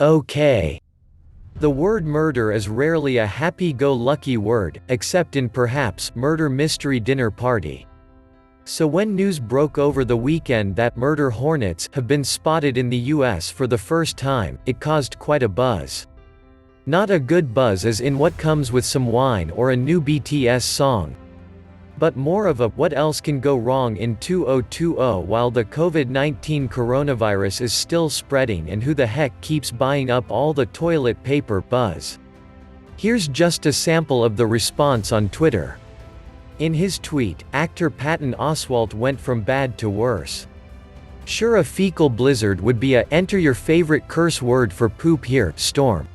Okay. The word murder is rarely a happy-go-lucky word, except in perhaps murder mystery dinner party. So when news broke over the weekend that murder hornets have been spotted in the US for the first time, it caused quite a buzz. Not a good buzz as in what comes with some wine or a new BTS song, but more of a what else can go wrong in 2020 while the COVID-19 coronavirus is still spreading and who the heck keeps buying up all the toilet paper buzz. Here's just a sample of the response on Twitter. In his tweet, actor Patton Oswalt went from bad to worse. Sure, a fecal blizzard would be a enter your favorite curse word for poop here storm.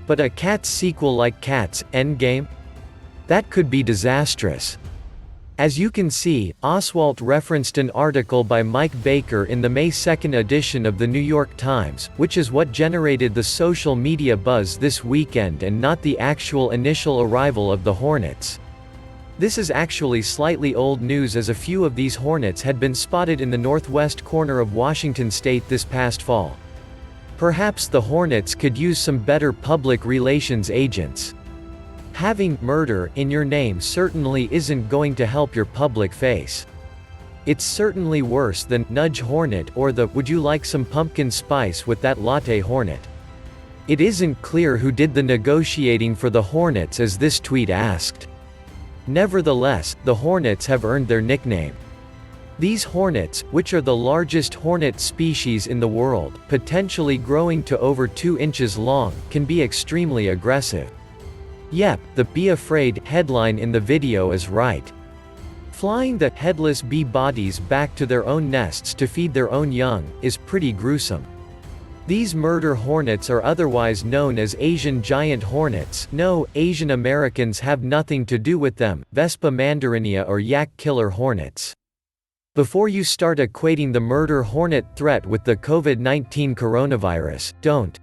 But a Cats sequel like Cats Endgame? That could be disastrous. As you can see, Oswalt referenced an article by Mike Baker in the May 2 edition of the New York Times, which is what generated the social media buzz this weekend and not the actual initial arrival of the Hornets. This is actually slightly old news as a few of these Hornets had been spotted in the northwest corner of Washington state this past fall. Perhaps the Hornets could use some better public relations agents. Having murder in your name certainly isn't going to help your public face. It's certainly worse than nudge hornet or the would you like some pumpkin spice with that latte hornet. It isn't clear who did the negotiating for the Hornets as this tweet asked. Nevertheless, the Hornets have earned their nickname. These hornets, which are the largest hornet species in the world, potentially growing to over 2 inches long, can be extremely aggressive. Yep, the "Be Afraid" headline in the video is right. Flying the headless bee bodies back to their own nests to feed their own young is pretty gruesome. These murder hornets are otherwise known as Asian giant hornets. No, Asian Americans have nothing to do with them, Vespa mandarinia or yak killer hornets. Before you start equating the murder hornet threat with the COVID-19 coronavirus, don't.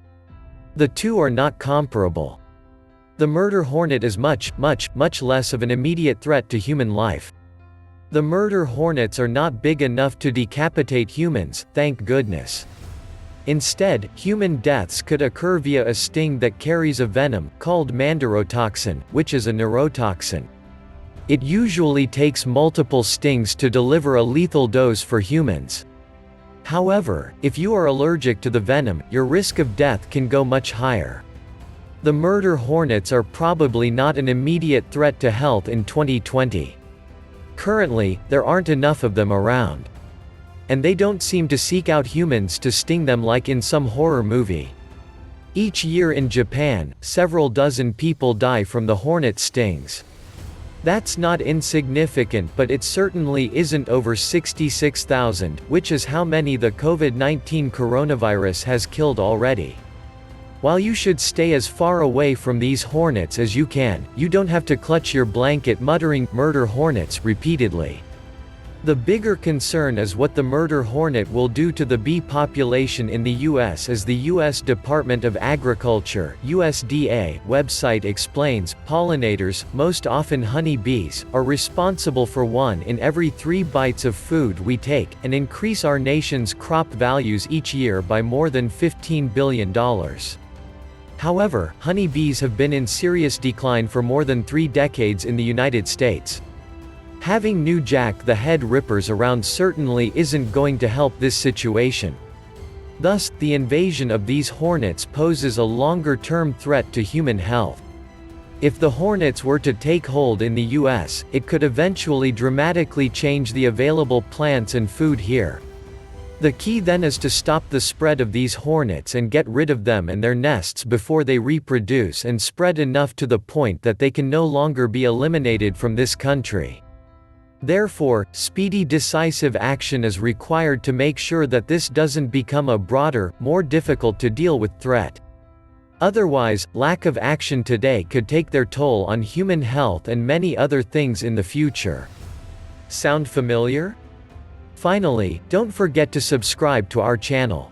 The two are not comparable. The murder hornet is much less of an immediate threat to human life. The murder hornets are not big enough to decapitate humans, thank goodness. Instead, human deaths could occur via a sting that carries a venom, called mandarotoxin, which is a neurotoxin. It usually takes multiple stings to deliver a lethal dose for humans. However, if you are allergic to the venom, your risk of death can go much higher. The murder hornets are probably not an immediate threat to health in 2020. Currently, there aren't enough of them around. And they don't seem to seek out humans to sting them like in some horror movie. Each year in Japan, several dozen people die from the hornet stings. That's not insignificant, but it certainly isn't over 66,000, which is how many the COVID-19 coronavirus has killed already. While you should stay as far away from these hornets as you can, you don't have to clutch your blanket muttering, "Murder hornets," repeatedly. The bigger concern is what the murder hornet will do to the bee population in the US. As the US Department of Agriculture (USDA) website explains, pollinators, most often honey bees, are responsible for 1 in every 3 bites of food we take, and increase our nation's crop values each year by more than $15 billion. However, honeybees have been in serious decline for more than 3 decades in the United States. Having new Jack the Head Rippers around certainly isn't going to help this situation. Thus, the invasion of these hornets poses a longer-term threat to human health. If the hornets were to take hold in the US, it could eventually dramatically change the available plants and food here. The key then is to stop the spread of these hornets and get rid of them and their nests before they reproduce and spread enough to the point that they can no longer be eliminated from this country. Therefore, speedy decisive action is required to make sure that this doesn't become a broader, more difficult to deal with threat. Otherwise, lack of action today could take their toll on human health and many other things in the future. Sound familiar? Finally, don't forget to subscribe to our channel.